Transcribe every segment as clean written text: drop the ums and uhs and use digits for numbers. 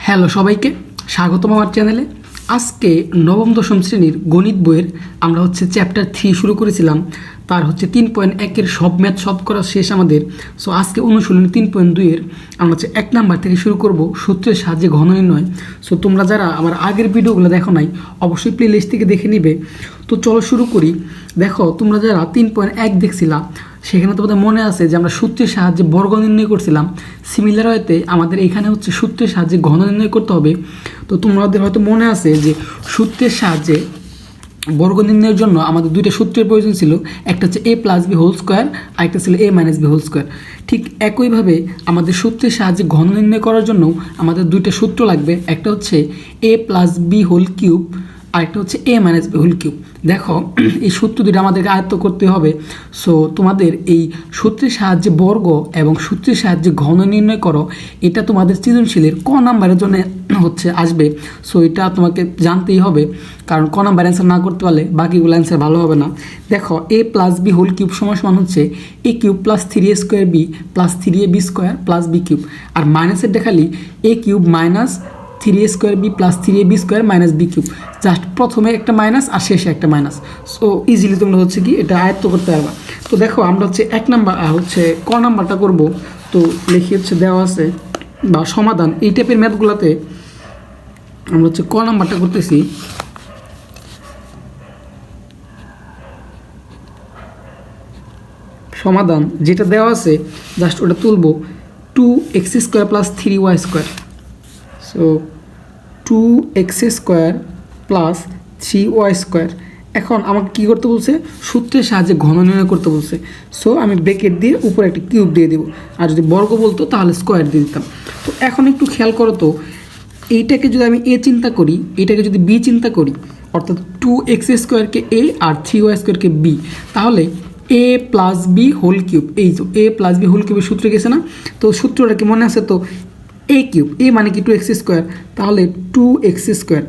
Hello সবাইকে স্বাগতম আমার চ্যানেলে। আজকে নবম দশম শ্রেণীর গণিত বইয়ের আমরা চ্যাপ্টার 3 শুরু করেছিলাম। তার 3.1-এর সব ম্যাথ সলভ করা শেষ আমাদের। সো আজকে অনুশীলনী 3.2-এর আমরা 1 নাম্বার থেকে শুরু করব, সূত্রের সাহায্যে ঘন নির্ণয়। সো তোমরা যারা আমার আগের ভিডিওগুলো দেখো নাই অবশ্যই প্লে লিস্ট থেকে দেখে নিবে। তো চলো শুরু করি। দেখো তোমরা যারা 3.1 দেখছিলা সেখানে তোমাদের মনে আছে যে আমরা সূত্রের সাহায্যে বর্গ নির্ণয় করছিলাম। সিমিলার ওয়েতে আমাদের এখানে সূত্রের সাহায্যে ঘন নির্ণয় করতে হবে। তো তোমাদের হয়তো মনে আছে যে সূত্রের সাহায্যে বর্গ নির্ণয়ের জন্য আমাদের দুইটা সূত্রের প্রয়োজন ছিল, একটা হচ্ছে a plus B whole square, আরেকটা ছিল a minus b whole square. ঠিক একইভাবে আমাদের সূত্রের সাহায্যে ঘন নির্ণয় করার জন্য আমাদের দুইটা সূত্র লাগবে, একটা হচ্ছে a plus B whole cube, আরেকটা হচ্ছে a minus b whole cube. দেখো এই সূত্র দুটো আমাদেরকে আয়ত্ত করতে হবে। সো তোমাদের এই সূত্রের সাহায্যে বর্গ এবং সূত্রের সাহায্যে ঘন নির্ণয় করো, এটা তোমাদের সৃজনশীলের ক নাম্বারের জন্য আসবে। সো এটা তোমাকে জানতেই হবে, কারণ ক নাম্বার অ্যান্সার না করতে পারলে বাকিগুলো অ্যান্সার ভালো হবে না। দেখো a plus B whole cube সমান হচ্ছে a cube plus 3a square B plus 3ab square plus B cube, আর মাইনাসের দেখালি a cube minus 3a square B plus 3ab square minus B cube. Just প্রথমে একটা মাইনাস আর শেষে একটা minus. So easily তোমরা কি এটা আয়ত্ত করতে পারবা। তো দেখো আমরা 1 নাম্বার ক নাম্বারটা করব। তো লিখি দেওয়া আছে বা সমাধান, এই টাইপের ম্যাথগুলোতে আমরা ক নাম্বারটা করতেছি। সমাধান যেটা দেওয়া আছে জাস্ট ওটা তুলব, 2x square plus 3y square. So 2x square plus 3y square. এখন আমাকে কী করতে বলছে? সূত্রের সাহায্যে ঘন নির্ণয় করতে বলছে। সো আমি ব্র্যাকেট দিয়ে উপরে একটা কিউব দিয়ে দেবো, আর যদি বর্গ বলতো তাহলে স্কোয়ার দিয়ে দিতাম। তো এখন একটু খেয়াল করো তো, এইটাকে যদি আমি এ চিন্তা করি, এটাকে যদি বি চিন্তা করি, অর্থাৎ 2x স্কোয়ারকে এ আর 3y স্কোয়ারকে বি, তাহলে a plus B whole cube, এই তো a প্লাস বি হোল কিউবের সূত্রে গেছে না? তো সূত্রটা কি মনে আছে? তো a কিউব, a মানে কি 2x স্কোয়ার, তাহলে 2x স্কোয়ার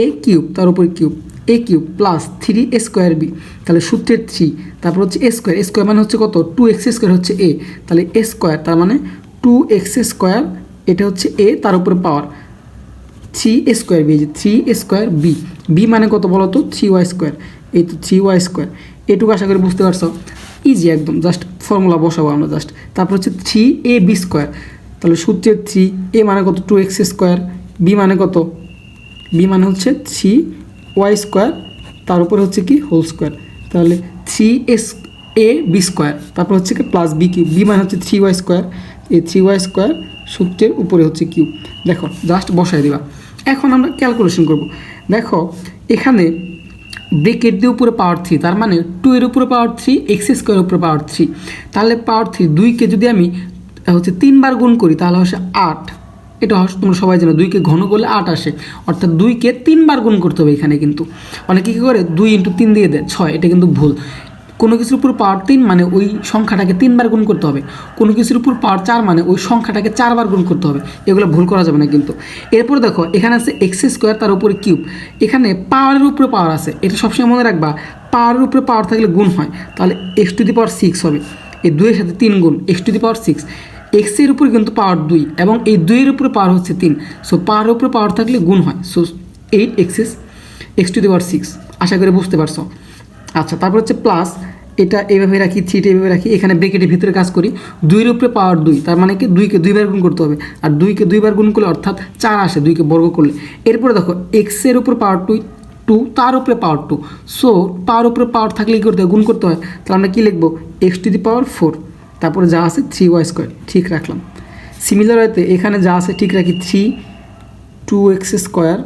a কিউব তার উপর cube a cube plus 3a square b, তাহলে সূত্রের 3, তারপর a স্কোয়ার, a স্কোয়ার মানে কত? 2x স্কোয়ার হচ্ছে a, তাহলে a স্কোয়ার তার মানে 2x স্কোয়ার, এটা a তার উপরে power 3a square b, 3a square b, b মানে কত বলো তো? 3y স্কোয়ার, এই তো 3y স্কোয়ার। এটুকু আশা করি বুঝতে পারছো, ইজি একদম। জাস্ট ফর্মুলা বসাবো আমরা জাস্ট। তারপর 3ab স্কোয়ার, তাহলে সূত্রের 3, a মানে কত? 2x স্কোয়ার, বি মানে কত? বি মানে 3y স্কোয়ার, তার উপরে কি হোল স্কোয়ার, তাহলে 3ab স্কোয়ার, তারপর কি প্লাস বি কিউব, বি মানে 3y স্কোয়ার, এই 3y স্কোয়ার সূত্রের উপরে কিউব। দেখো জাস্ট বসাই দিবা। এখন আমরা ক্যালকুলেশন করব। দেখো এখানে ব্রেকেট দিয়ে উপরে পাওয়ার 3, তার মানে 2 এর উপরে পাওয়ার 3, x স্কোয়ারের উপরে পাওয়ার 3, তাহলে পাওয়ার 3 2কে যদি আমি 3 বার গুণ করি তাহলে 8। এটা তোমরা সবাই জানো, 2কে ঘন করলে 8 আসে, অর্থাৎ 2কে 3 বার গুণ করতে হবে। এখানে কিন্তু অনেকে কী করে 2 × 3 দিয়ে দেয় 6, এটা কিন্তু ভুল। কোনো কিছুর উপর পাওয়ার 3 মানে ওই সংখ্যাটাকে 3 বার গুণ করতে হবে, কোনো কিছুর উপর পাওয়ার 4 মানে ওই সংখ্যাটাকে 4 বার গুণ করতে হবে। এগুলো ভুল করা যাবে না কিন্তু। এরপর দেখো এখানে আছে এক্স স্কোয়ার তার উপরে কিউব, এখানে পাওয়ারের উপরে পাওয়ার আছে, এটা সবসময় মনে রাখবা। পাওয়ারের উপরে পাওয়ার থাকলে গুণ হয়, তাহলে x⁻6 হবে, এই 2 এর সাথে 3 গুণ x⁻6। এক্সের উপরে কিন্তু পাওয়ার 2 এবং এই 2 এর উপরে পাওয়ার 3। সো পাওয়ারের উপরে পাওয়ার থাকলে গুণ হয়। So 8x x⁻6। আশা করি বুঝতে পারছো। আচ্ছা, তারপর প্লাস, এটা এইভাবে রাখি, 3টা এইভাবে রাখি, এখানে ব্র্যাকেটের ভিতরে কাজ করি। 2 এর উপরে পাওয়ার 2, তার মানে কি 2কে 2 বার গুণ করতে হবে, আর 2কে 2 বার গুণ করলে অর্থাৎ 4 আসে 2কে বর্গ করলে। এরপরে দেখো এক্সের উপর পাওয়ার 2, তার উপরে পাওয়ার 2। সো পাওয়ার উপরে পাওয়ার থাকলে কী করতে হয়? গুণ করতে হয়। তাহলে আমরা কী লিখবো? x⁻4, তারপরে যা আছে 3y স্কোয়ার, ঠিক রাখলাম। সিমিলার হয়তো এখানে যা আছে ঠিক রাখি, 2x স্কোয়ার,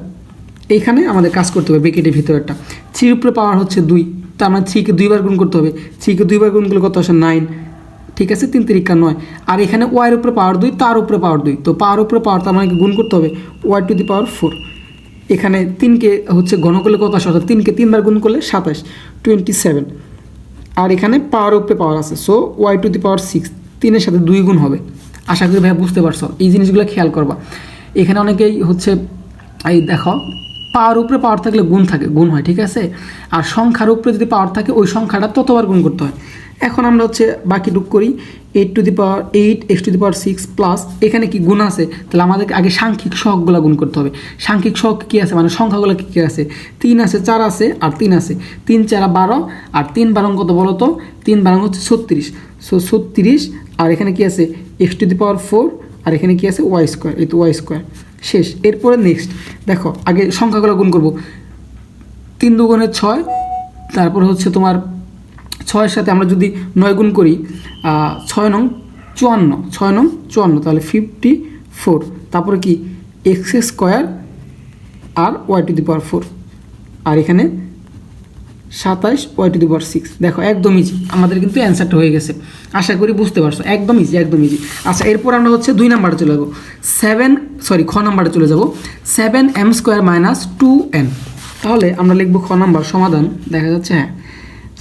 এইখানে আমাদের কাজ করতে হবে ব্র্যাকেটের ভিতরেরটা। 3 উপরে পাওয়ার 2, তার মানে 3কে 2 বার গুণ করতে হবে, 3কে 2 বার গুণ করলে কত আসে? 9, ঠিক আছে, 3 × 3 = 9। আর এখানে ওয়াইয়ের উপরে পাওয়ার 2, তার উপরে পাওয়ার 2, তো পাওয়ার উপরে পাওয়ার তার মানে গুণ করতে হবে y⁴। এখানে 3কে ঘন করলে কত আসে? অর্থাৎ 3কে 3 বার গুণ করলে 27, 27। আর এখানে পাওয়ার উপরে পাওয়ার আছে, সো y⁻6, 3-এর সাথে 2 গুণ হবে। আশা করি ভাই বুঝতে পারছো। এই জিনিসগুলো খেয়াল করবা। এখানে অনেকেই এই দেখো পাওয়ার উপরে পাওয়ার থাকলে গুণ থাকে, গুণ হয়, ঠিক আছে। আর সংখ্যার উপরে যদি পাওয়ার থাকে ওই সংখ্যাটা ততবার গুণ করতে হয়। এখন আমরা বাকিটুক করি, 8x6 প্লাস এখানে কি গুণ আছে, তাহলে আমাদেরকে আগে সাংখ্যিক সহগগুলো গুণ করতে হবে। সাংখ্যিক সহগ কী আছে, মানে সংখ্যাগুলো কী কী আছে, 3 আছে, 4 আছে আর 3 আছে। 3 4 12 আর 3 12 কত বলো তো, 3 12 হচ্ছে 36। সো 36 আর এখানে কি আছে x⁴ আর এখানে কি আছে y², এই তো y²। শেষ। এরপরে নেক্সট দেখো, আগে সংখ্যাগুলো গুণ করব। 3 2 6, তারপর হচ্ছে তোমার 6-এর সাথে আমরা যদি 9 গুণ করি, 6 9 54, 6 9 54, তাহলে 54। তারপরে কি x² আর y⁴, আর এখানে 27 y⁴। দেখো একদম ইজি, আমাদের কিন্তু অ্যান্সারটা হয়ে গেছে। আশা করি বুঝতে পারছো, একদম ইজি, একদম ইজি। আচ্ছা, এরপর আমরা হচ্ছে 2 নাম্বারে চলে যাবো, খ নাম্বারে চলে যাব, 7m² - 2n। তাহলে আমরা লিখবো খ নাম্বার সমাধান। দেখা যাচ্ছে, হ্যাঁ।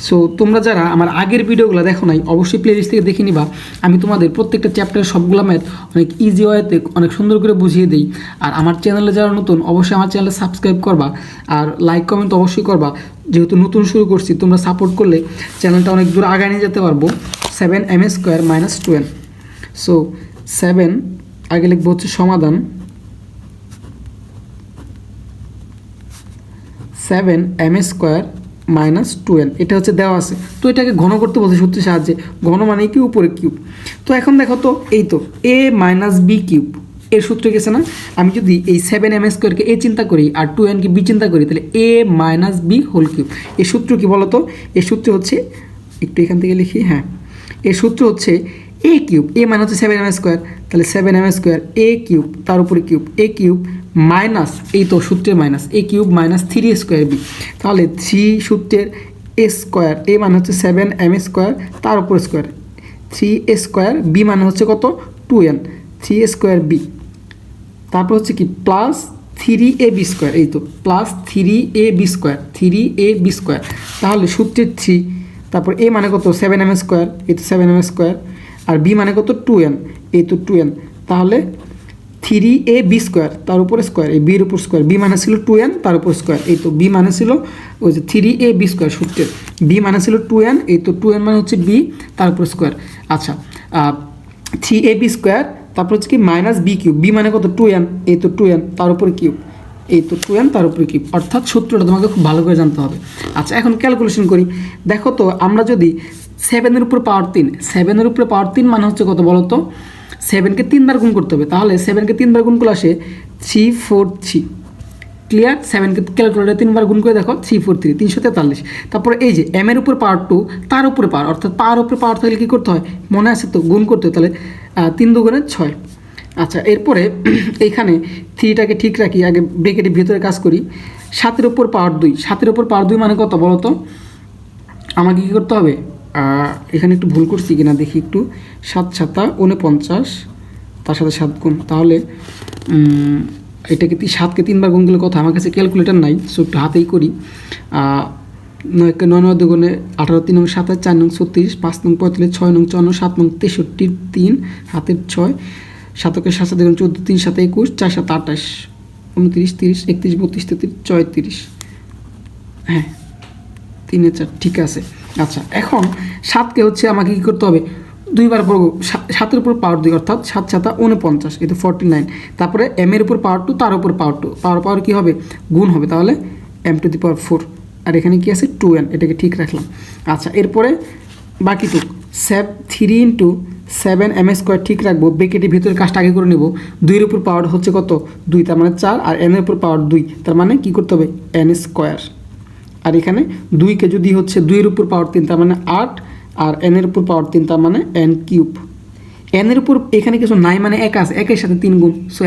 সো তোমরা যারা আমার আগের ভিডিওগুলো দেখো নাই, অবশ্যই প্লেলিস্ট থেকে দেখে নিবা। আমি তোমাদের প্রত্যেকটা চ্যাপ্টারের সবগুলো ম্যাথ অনেক ইজি ওয়েতে অনেক সুন্দর করে বুঝিয়ে দিই। আর আমার চ্যানেলে যারা নতুন, অবশ্যই আমার চ্যানেলে সাবস্ক্রাইব করবা আর লাইক কমেন্ট অবশ্যই করবা। যেহেতু নতুন শুরু করছি, তোমরা সাপোর্ট করলে চ্যানেলটা অনেক দূর আগায় নিয়ে যেতে পারবো। 7m² - 2n। সো 7 আগে লিখবো হচ্ছে সমাধান, 7m² - 2n। এটা হচ্ছে দেওয়া আছে, তো এটাকে ঘন করতে বলছে সূত্রের সাহায্যে। ঘন মানে কি, উপরে কিউব। তো এখন দেখো তো, এই তো a - b³ এর সূত্র গেছে না। আমি যদি এই 7m² a চিন্তা করি আর 2n কে b চিন্তা করি, তাহলে a - b³ এর সূত্র কি বলতো? এর সূত্র হচ্ছে, একটু এখান থেকে লিখি, হ্যাঁ, এর সূত্র হচ্ছে a³ a মানে হচ্ছে 7m², তাহলে 7m² a³ তার উপরে কিউব a³ মাইনাস, এই তো সূত্রের মাইনাস a³ - 3a²b। তাহলে 3 সূত্রের a² a মানে হচ্ছে 7m² তার উপর স্কোয়ার 3a², b মানে হচ্ছে কত 2n, 3a²b। তারপর হচ্ছে কি প্লাস 3ab², এই তো প্লাস 3ab², 3ab²। তাহলে সূত্রের 3, তারপর a মানে কত 7m², এই তো 7m², আর b মানে কত 2n, এই তো 2n। তাহলে 3ab² তার উপরে স্কোয়ার, এই বির উপর স্কোয়ার, b মানে ছিল 2n তার উপর স্কোয়ার, এই তো b মানে ছিল ওই যে 3ab² সূত্রের b মানে ছিল 2n, এই তো 2n মানে হচ্ছে b তার উপর স্কোয়ার। আচ্ছা, 3ab², তারপর হচ্ছে কি মাইনাস b³ b মানে কত 2n, এই তো 2n তার উপরে কিউব, এই তো 2n তার উপরে কিউব। অর্থাৎ সূত্রটা তোমাকে খুব ভালো করে জানতে হবে। আচ্ছা, এখন ক্যালকুলেশন করি। দেখো তো, আমরা যদি 7-এর উপরে পাওয়ার 3, 7-এর উপরে পাওয়ার 3 মানে হচ্ছে কত বলো তো, 7কে 3 বার গুণ করতে হবে। তাহলে 7কে 3 বার গুণ করলে আসে 343। ক্লিয়ার? 7কে ক্যালকুলেটারে 3 বার গুণ করে দেখো 343, 343। তারপরে এই যে m এর উপর পাওয়ার 2 তার উপরে পাওয়ার, অর্থাৎ পাওয়ার উপরে পাওয়ার থাকলে কী করতে হয় মনে আছে তো, গুণ করতে হয়। তাহলে 3 2 6। আচ্ছা, এরপরে এইখানে 3টাকে ঠিক রাখি, আগে ব্রেকেটের ভিতরে কাজ করি। 7-এর উপর পাওয়ার 2, 7-এর উপর পাওয়ার 2 মানে কত বলো তো, আমাকে কী করতে হবে, এখানে একটু ভুল করছি কিনা দেখি একটু, 7 7 49, তার সাথে 7 গুণ। তাহলে এটাকে 7কে 3 বার গুণ করলে কথা, আমার কাছে ক্যালকুলেটার নাই, সো একটু হাতেই করি। 9 9 2 18, 3 7 4 36, 5 45, 6 54, 7 63, 3 হাতের 6, 7 7 7 14, 3 7 21, 4 7 28, 29 30 31 32 33 34, হ্যাঁ 3 4, ঠিক আছে। আচ্ছা, এখন 7কে হচ্ছে আমাকে কী করতে হবে, 2 বার বর্গ, 7-এর উপর পাওয়ার 2, অর্থাৎ 7 7 49, এই তো 49। তারপরে m এর উপর পাওয়ার 2 তার উপর পাওয়ার 2, পাওয়ার কী হবে গুণ হবে, তাহলে m⁴, আর এখানে কি আছে 2n, এটাকে ঠিক রাখলাম। আচ্ছা, এরপরে বাকিটুক 3 × 7m² ঠিক রাখবো, ব্রেকেটের ভিতরে কাজটা আগে করে নেব। 2-এর উপর পাওয়ার হচ্ছে কত 2, তার মানে 4, আর n এর উপর পাওয়ার 2, তার মানে কী করতে হবে n²। আর এখানে 2কে যদি হচ্ছে 2-এর উপর পাওয়ার 3, তার মানে 8, আর n-এর উপর পাওয়ার 3, তার মানে n³। n-এর উপর এখানে কিছু নাই মানে 1 আছে, 1-এর সাথে 3 গুণ, সো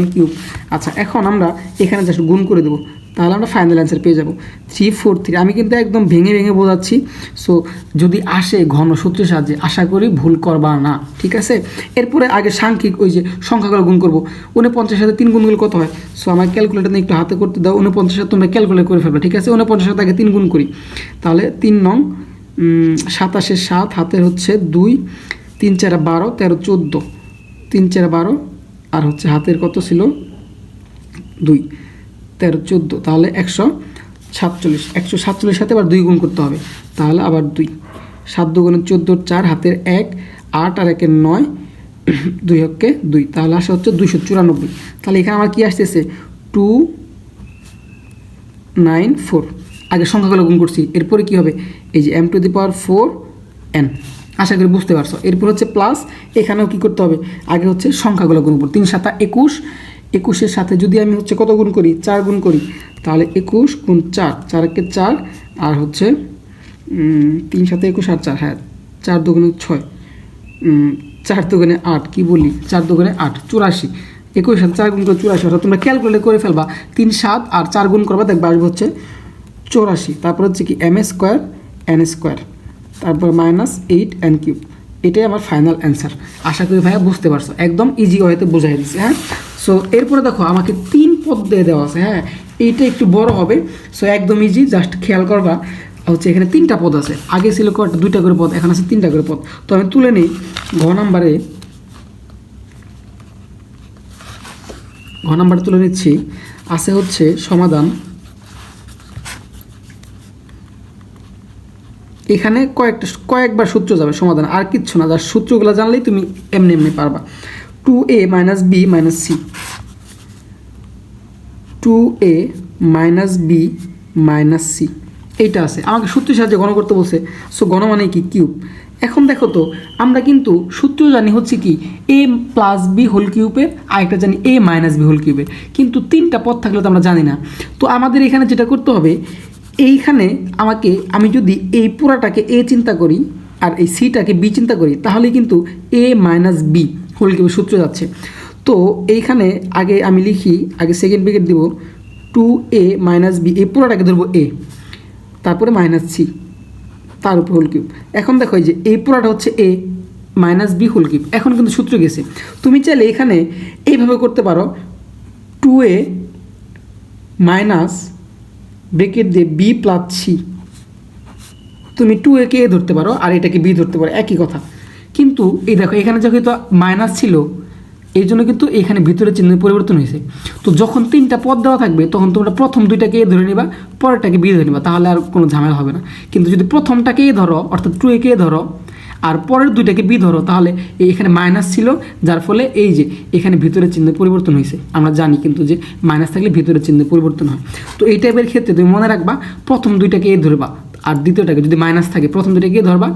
n³। আচ্ছা, এখন আমরা এখানে জাস্ট গুণ করে দেবো, তাহলে আমরা ফাইনাল অ্যান্সার পেয়ে যাবো 343। আমি কিন্তু একদম ভেঙে ভেঙে বোঝাচ্ছি, সো যদি আসে ঘন সূত্রের সাহায্যে আশা করি ভুল করবা না, ঠিক আছে। এরপরে আগে সাংখ্যিক ওই যে সংখ্যাগুলো গুণ করবো। 49 সাথে 3 গুণ করলে কত হয়, সো আমার ক্যালকুলেটার নিয়ে একটু হাতে করতে দাও। 49 সাথে তোমরা ক্যালকুলেট করে ফেলবে, ঠিক আছে। 49 সাথে আগে 3 গুণ করি, তাহলে 3 9 27 7, হাতের হচ্ছে 2, 3 4 12, 13 14, 3 4 12, আর হচ্ছে হাতের কত ছিল 2, 13 14, তাহলে 147। 147 সাথে আবার 2 গুণ করতে হবে, তাহলে আবার 2, 7 2 14, 4, হাতের 1, 8 আর 1 9, 2 হকে 2, তাহলে আসে হচ্ছে 294। তাহলে এখানে আমার কি আসতেছে 294। আগে সংখ্যাগুলো গুণ করছি, এরপরে কি হবে এই যে m⁴n। আশা করি বুঝতে পারছো। এরপর হচ্ছে প্লাস, এখানেও কি করতে হবে, আগে হচ্ছে সংখ্যাগুলো গুণ করব। 3 7 21, 21-এর সাথে যদি আমি হচ্ছে কত গুণ করি, 4 গুণ করি, তাহলে 21 গুণ 4, 4 একে 4, আর হচ্ছে 3 7 21 আর 4, হ্যাঁ 4 দুগুণে 6, 4 দুগুণে 8, কি বলি 4 দুগুণে 8, 84। 21 সাথে 4 গুণ করে 84, অর্থাৎ তোমরা ক্যালকুলেট করে ফেলবা, 3 7 আর 4 গুণ করবা, দেখবা আসবে হচ্ছে 84। তারপর হচ্ছে কি m² n², তারপর -8n³। এটাই আমার ফাইনাল অ্যান্সার। আশা করি ভাইয়া বুঝতে পারছো, একদম ইজি ওয়েতে বোঝাই দিচ্ছে। হ্যাঁ, সো এরপরে দেখো আমাকে 3 পদ দিয়ে দেওয়া আছে। হ্যাঁ, এইটা একটু বড় হবে, সো একদম ইজি, জাস্ট খেয়াল করবা হচ্ছে এখানে 3টা পদ আছে। আগে ছিল কয়টা, 2টা করে পদ, এখন আছে 3টা করে পদ। তো আমি তুলে নিই ঘ নাম্বারে তুলে নিচ্ছি। আছে হচ্ছে সমাধান, এখানে কয়েকবার সূত্র যাবে সমাধান, আর কিচ্ছু না, যার সূত্রগুলো জানলেই তুমি এমনি এমনি পারবা। 2a - b - c, 2a - b - c, এইটা আছে। আমাকে সূত্রের সাহায্যে গণ করতে বলছে, সো গণ মানে কি কিউব। এখন দেখো তো, আমরা কিন্তু সূত্র জানি হচ্ছে কি a + b হোল কিউবের, আরেকটা জানি a - b হোল কিউবের, কিন্তু 3টা পদ থাকলে তো আমরা জানি না। তো আমাদের এখানে যেটা করতে হবে, এইখানে আমি যদি এই পুরাটাকে a চিন্তা করি আর এই সিটাকে b চিন্তা করি, তাহলে কিন্তু a - b হোল কিউবের সূত্র যাচ্ছে। তো এইখানে আগে আমি লিখি, আগে সেকেন্ড ব্র্যাকেট দিব, 2a - b, এই পুরাটাকে ধরবো a, তারপরে -c, তার উপর হোল কিউব। এখন দেখো এই যে এই পুরাটা হচ্ছে a - b হোল কিউব, এখন কিন্তু সূত্র গেছে। তুমি চাইলে এখানে এইভাবে করতে পারো, 2a ব্রেকেট দিয়ে b + c, তুমি 2a কে ধরতে পারো আর এটাকে b ধরতে পারো, একই কথা। কিন্তু এই দেখো এখানে যেহেতু মাইনাস ছিল, এই জন্য কিন্তু এখানে ভিতরে চিহ্ন পরিবর্তন হয়েছে। তো যখন 3টা পদ দেওয়া থাকবে, তখন তোমরা প্রথম 2টাকে a ধরে নিবা, পরেরটাকে b ধরে নিবা, তাহলে আর কোনো ঝামেলা হবে না। কিন্তু যদি প্রথমটাকে a ধরো, অর্থাৎ 2a কে ধরো, আর পরের 2টাকে b ধরো, তাহলে এখানে মাইনাস ছিল, যার ফলে এই যে এখানে ভিতরে চিহ্ন পরিবর্তন হয়েছে। আমরা জানি কিন্তু যে মাইনাস থাকলে ভিতরে চিহ্ন পরিবর্তন হয়। তো এই টাইপের ক্ষেত্রে তুমি মনে রাখবা, প্রথম 2টাকে a ধরবা, আর দ্বিতীয়টাকে যদি মাইনাস থাকে, প্রথম 2টাকে a ধরবা,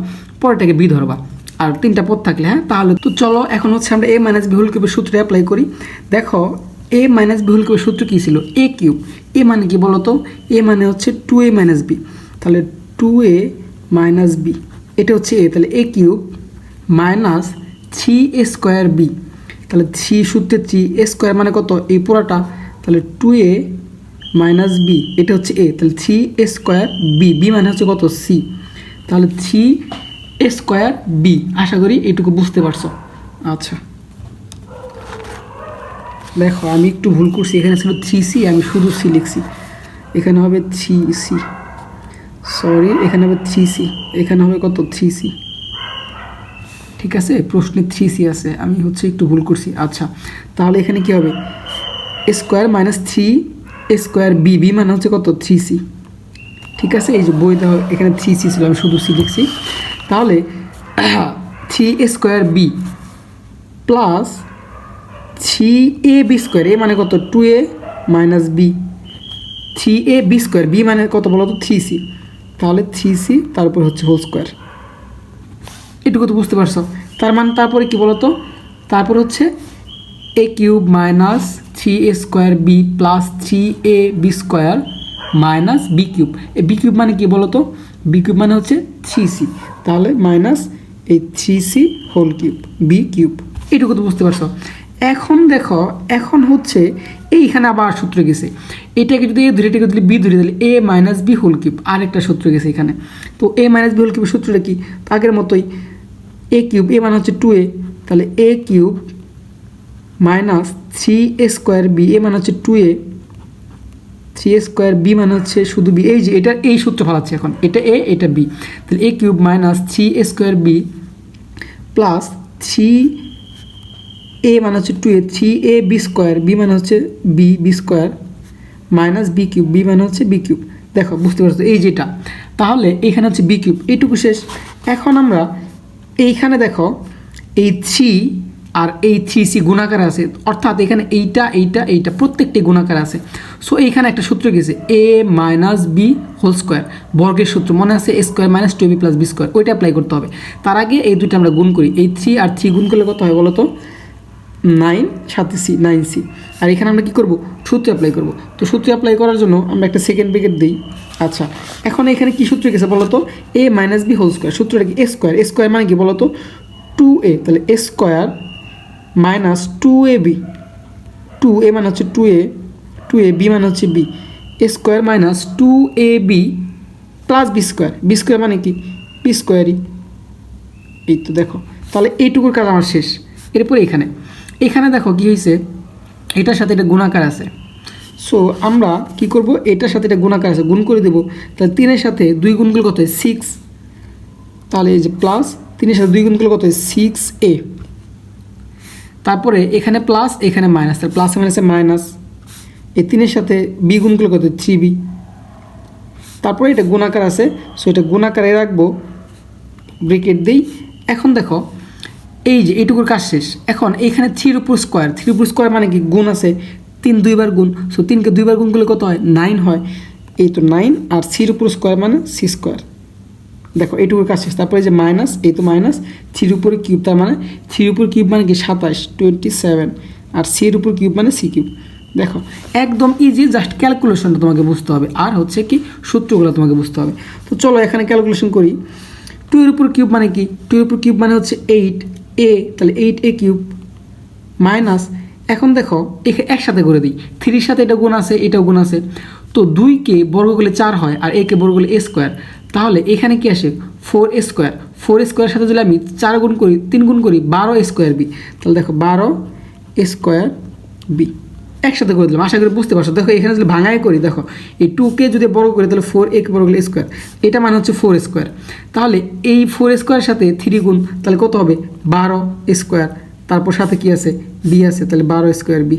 পরেরটাকে b ধরবা, আর 3টা পদ থাকলে। হ্যাঁ, তাহলে তো চলো এখন হচ্ছে আমরা a - b হোল কিউবের সূত্রটা অ্যাপ্লাই করি। দেখো a - b হোল কিউবের সূত্র কী ছিল, a কিউব। a মানে কি বলো তো, a মানে হচ্ছে 2a - b, তাহলে 2a - b, এটা হচ্ছে a, তাহলে a কিউব -3a² b, তাহলে 3 সূত্রে 3a² মানে কত, এই পুরাটা, তাহলে 2a - b, এটা হচ্ছে a, তাহলে 3a² b, b মানে হচ্ছে কত, c, তাহলে 3a² b। আশা করি এইটুকু বুঝতে পারছো। আচ্ছা, দেখো আমি একটু ভুল করছি, এখানে ছিল 3c, আমি শুধু c লিখছি, এখানে হবে 3c, সরি, এখানে হবে 3c, এখানে হবে কত, 3c, ঠিক আছে, প্রশ্নে 3c আছে, আমি হচ্ছে একটু ভুল করছি। আচ্ছা, তাহলে এখানে কি হবে, a² - 3a² b, b মানে হচ্ছে কত, 3c, ঠিক আছে। এই যে বইতে এখানে 3c ছিল, আমি শুধু c লিখছি। তাহলে 3a² b প্লাস 3ab², এ মানে কত, 2a - b, 3ab², b মানে কত বলো তো, 3c, তাহলে 3c তারপর হচ্ছে হোল স্কোয়ার। এটুকু তো বুঝতে পারছো। তার মানে তারপরে কি বলো তো, তারপর হচ্ছে a cube - 3a² b plus 3ab² - b cube. এই b কিউব মানে কি বলো তো, b কিউব মানে হচ্ছে 3c, তাহলে মাইনাস এই 3c whole cube, b cube. এটুকু তো বুঝতে পারছো। এখন দেখো, এখন হচ্ছে এইখানে আবার সূত্র গেছে, এটাকে যদি a ধরে, এটাকে যদি b ধরে, দিলে a - b হোল কিউব, আরেকটা সূত্র গেছে এখানে। তো a - b হোল কিউবের সূত্রটা কি, আগের মতোই, a কিউব, a মানে হচ্ছে 2a, তাহলে a cube -3a² b, a মানে হচ্ছে 2a, 3a² b মানে হচ্ছে শুধু b, এই যে এটা এই সূত্র ফেলাচ্ছে এখন, এটা a এটা b, তাহলে a cube -3a² b plus 3a মানে হচ্ছে 2a, 3ab² b মানে হচ্ছে b² minus b cube, b মানে হচ্ছে b কিউব। দেখো বুঝতে পারছো এই যেটা, তাহলে এখানে হচ্ছে b কিউব, এইটুকু শেষ। এখন আমরা এইখানে দেখো এই 3 আর এই 3c গুণাকার আছে, অর্থাৎ এখানে এইটা প্রত্যেকটি গুণাকার আছে। সো এইখানে একটা সূত্র গেছে a minus b whole square, বর্গের সূত্র মনে আছে, a square minus 2b plus b square, ওইটা অ্যাপ্লাই করতে হবে। তার আগে এই দুইটা আমরা গুণ করি, এই 3 আর 3 গুণ করলে কত হয় বলো তো, 9 সাথে c 9c। আর এখানে আমরা কী করবো, সূত্র অ্যাপ্লাই করবো। তো সূত্র অ্যাপ্লাই করার জন্য আমরা একটা সেকেন্ড ব্রেকেট দিই। আচ্ছা, এখন এখানে কী সূত্র গেছে বলো তো, a minus b whole square, সূত্রটা কি a স্কোয়ার মানে কি বলো তো 2a, তাহলে a square minus 2ab, 2a মানে হচ্ছে 2a, b মানে হচ্ছে b, a square minus 2ab plus b square মানে কি বি স্কোয়ারই। এই তো দেখো, তাহলে এইটুকুর কাজ আমার শেষ। এরপরে এখানে দেখো কি হয়েছে, এটার সাথে এটা গুণাকার আছে। সো আমরা কি করব, এটার সাথে এটা গুণাকার আছে, গুণ করে দেবো। তাহলে 3-এর সাথে 2 গুণ করলে কত হয় 6, তাহলে এই যে প্লাস 3-এর সাথে 2 গুণ করলে কত হয় 6a, তারপরে এখানে প্লাস এখানে মাইনাস, তাহলে প্লাস মাইনাসে মাইনাস, এই 3-এর সাথে বি গুণ করলে কত 3b, তারপরে এটা গুণাকার আছে, সো এটা গুণাকারে রাখবো, ব্রেকেট দিই। এখন দেখো এই যে এইটুকুর কাজ শেষ। এখন এইখানে 3-র উপর স্কোয়ার মানে কি গুণ আছে, 3 2বার গুণ, সো 3কে 2বার গুণ করলে কত হয় 9 হয়, এই তো 9, আর 3-র উপর স্কোয়ার মানে c স্কোয়ার। দেখো এইটুকুর কাজ শেষ। তারপরে যে মাইনাস, এই তো মাইনাস 3-র উপরে কিউব, তার মানে 3-র উপর কিউব মানে কি 27, 27, আর c-র উপর কিউব মানে c কিউব। দেখো একদম ইজি, জাস্ট ক্যালকুলেশনটা তোমাকে বুঝতে হবে, আর হচ্ছে কি সূত্রগুলো তোমাকে বুঝতে হবে। তো চলো এখানে ক্যালকুলেশন করি। 2-এর উপর কিউব মানে কি, 2-এর উপর কিউব মানে হচ্ছে 8a, তাহলে 8a কিউব মাইনাস, এখন দেখো একসাথে করে দিই, 3-র সাথে এটা গুণ আছে, এটাও গুণ আছে, তো 2কে বর্গ করলে 4 হয়, আর একে বর্গ করলে a স্কোয়ার, তাহলে এখানে কি আসে 4a স্কোয়ার, 4a স্কোয়ারের সাথে যদি আমি 4 গুণ করি, 3 গুণ করি 12a স্কোয়ার বি, তাহলে দেখো 12a স্কোয়ার বি একসাথে করে দিলাম। আশা করি বুঝতে পারছো। দেখো এখানে যদি ভাঙাই করি, দেখো এই 2কে যদি বর্গ করি তাহলে 4a কে বর্গ করলে স্কোয়ার, এটা মানে হচ্ছে 4 স্কোয়ার, তাহলে এই 4 স্কোয়ারের সাথে 3 গুণ, তাহলে কত হবে 12 স্কোয়ার, তারপর সাথে কি আছে বি আছে, তাহলে 12 স্কোয়ার বি,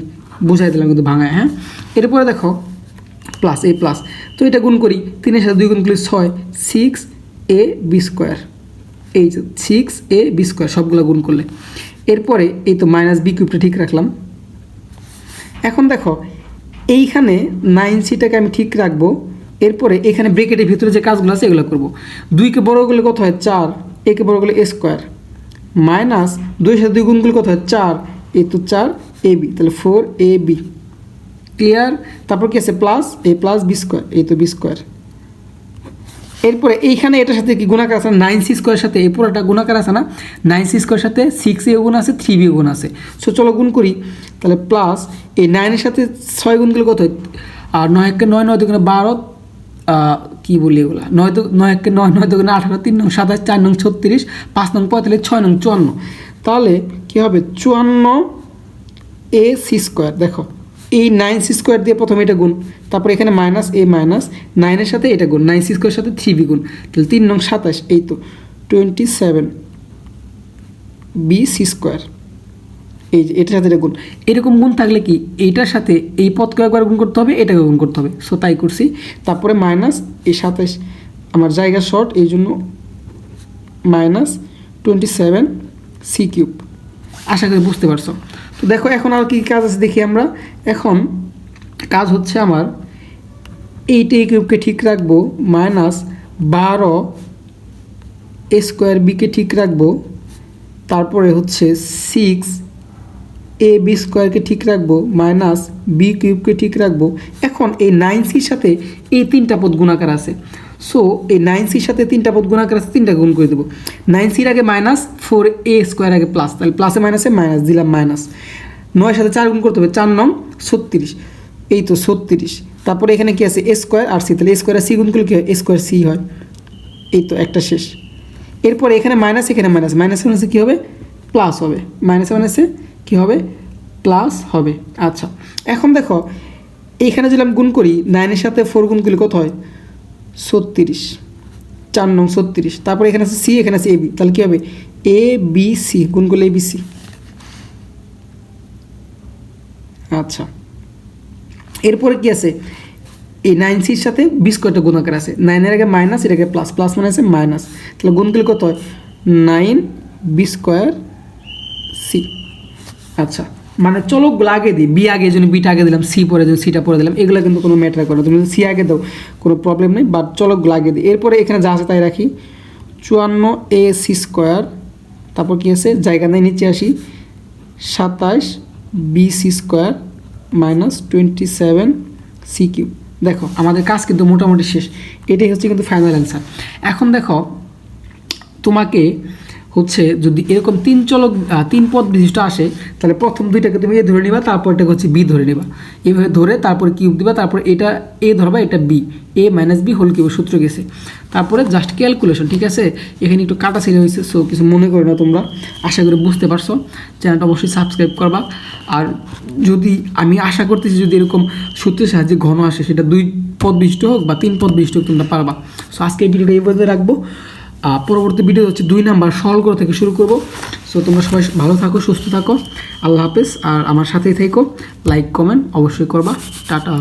বুঝাই দিলাম কিন্তু ভাঙায়। হ্যাঁ, এরপরে দেখো প্লাস a প্লাস, তো এটা গুণ করি, 3-এর সাথে 2 গুণ করলে 6, 6a বি স্কোয়ার, এই যে 6a বি স্কোয়ার সবগুলো গুণ করলে। এরপরে এই তো মাইনাস বি কিউবটা ঠিক রাখলাম। এখন দেখো এইখানে 9c-টাকে আমি ঠিক রাখবো। এরপরে এখানে ব্রেকেটের ভিতরে যে কাজগুলো আছে এগুলো করবো। 2কে বড় করলে কত হয় 4, একে বড় করলে a স্কোয়ার, মাইনাস 2-এর সাথে 2 গুণ করলে কত হয় 4, এই তো 4ab, তাহলে 4ab, ক্লিয়ার। তারপর কি আছে plus a plus b square, এই তো বি স্কোয়ার। এরপরে এইখানে এটার সাথে কি গুণাকার আছে, 9c স্কোয়ারের সাথে এই পুরোটা গুণাকার আছে না, 9c স্কোয়ারের সাথে 6a গুণ আছে, 3b গুণ আছে। সো চলো গুণ করি, তাহলে প্লাস এই 9-এর সাথে 6 গুণ করলে কত হয়, আর 9-1 9 9 2 12, কী বলি এগুলো, 9-1 9 9 2 18, 3 9 27, 4 9 36, 5 9 45, 6 9 54, তাহলে কী হবে 54ac স্কোয়ার। দেখো এই 9c স্কোয়ার দিয়ে প্রথমে এটা গুণ, তারপর এখানে মাইনাস a মাইনাস 9-এর সাথে এটা গুণ, 9c স্কোয়ারের সাথে 3b গুণ, তাহলে 3 9 27, এই তো 27bc স্কোয়ার, এই যে এটার সাথে এটা গুণ। এরকম গুণ থাকলে কি এইটার সাথে এই পদকে একবার গুণ করতে হবে, এটাকে গুণ করতে হবে, সো তাই করছি। তারপরে মাইনাস এই 27, আমার জায়গা শর্ট, এই জন্য মাইনাস 27c কিউব। আশা করি বুঝতে পারছো। তো দেখো এখন আর কি কাজ আছে দেখি আমরা। এখন কাজ হচ্ছে আমার 8a কিউবকে ঠিক রাখবো, মাইনাস 12 a স্কোয়ার বিকে ঠিক রাখবো, তারপরে হচ্ছে 6ab স্কোয়ারকে ঠিক রাখবো, মাইনাস বি কিউবকে ঠিক রাখবো। এখন এই 9c-র সাথে এই 3টা পদ গুণাকার আছে, সো এই 9c-র সাথে 3টা পদ গুণাকার আছে, 3টা গুণ করে দেবো। 9c-র আগে মাইনাস, 4a স্কোয়ার আগে প্লাস, তাহলে প্লাসে মাইনাসে মাইনাস দিলাম মাইনাস, 9-এর সাথে 4 গুণ করতে হবে, 4 9 36, এই তো 36। তারপরে এখানে কি আছে a স্কোয়ার আর c, তাহলে a স্কোয়ার আর c গুণ করলে কি হয় a স্কোয়ার c হয়, এই তো একটা শেষ। এরপরে এখানে মাইনাস, এখানে মাইনাস, মাইনাসে মাইনাসে কী হবে প্লাস হবে, মাইনাসে মাইনাসে কী হবে প্লাস হবে। আচ্ছা, এখন দেখো এইখানে যদি আমি গুণ করি, 9-এর সাথে 4 গুণ করলে কত হয় 36, 4 9 36, তারপরে এখানে আছে c, এখানে আছে ab, তাহলে কী হবে a b c, গুণ করলে a b c। আচ্ছা, এরপরে কি আছে, এই 9c-র সাথে বি স্কোয়ারটা গুণাকার আছে, 9-এর আগে মাইনাস, এর আগে প্লাস, প্লাস মানে আছে মাইনাস, তাহলে গুণ করলে কত হয় 9b স্কোয়ার সি। আচ্ছা, মানে চলকগুলো আগে দিই, বি আগে জন্য বিটা আগে দিলাম, সি পরে জন্য সিটা পরে দিলাম, এগুলো কিন্তু কোনো ম্যাটার করে না। তুমি যদি সি আগে দাও কোনো প্রবলেম নেই, বাট চলকগুলো আগে দিই। এরপরে এখানে যা আছে তাই রাখি, 54ac², তারপর কী আছে জায়গা নেই নিচে আসি, 27bc² মাইনাস 27c³। দেখো আমাদের কাজ কিন্তু মোটামুটি শেষ, এটাই হচ্ছে কিন্তু ফাইনাল অ্যান্সার। এখন দেখো তোমাকে হচ্ছে যদি এরকম তিন পদ বিশিষ্ট আসে, তাহলে প্রথম দুইটাকে তুমি এ ধরে নিবা, তারপরটাকে হচ্ছে বি ধরে নিবা, এইভাবে ধরে তারপরে কিউব দিবা, তারপরে এটা এ ধরবা, এটা বি, এ মাইনাস বি হোল কিউব সূত্র গেছে। তারপরে জাস্ট ক্যালকুলেশন, ঠিক আছে। এখানে একটু কাটা ছেড়ে হয়েছে, সো কিছু মনে করো না তোমরা, আশা করি বুঝতে পারছো। চ্যানেলটা অবশ্যই সাবস্ক্রাইব করবা। আর যদি আমি আশা করতেছি যদি এরকম সূত্রের সাহায্যে ঘন আসে, সেটা 2 পদ বিশিষ্ট হোক বা 3 পদ বিশিষ্ট হোক, তোমরা পারবা। সো আজকে এই ভিডিওটা এই পর্যন্ত রাখবো। পরবর্তী ভিডিও হচ্ছে 2 নাম্বার সলভ করে থেকে শুরু করব। সো তোমরা সবাই ভালো থাকো, সুস্থ থাকো, আল্লাহ হাফেজ। আর আমার সাথেই থেকো, লাইক কমেন্ট অবশ্যই করবা। টাটা।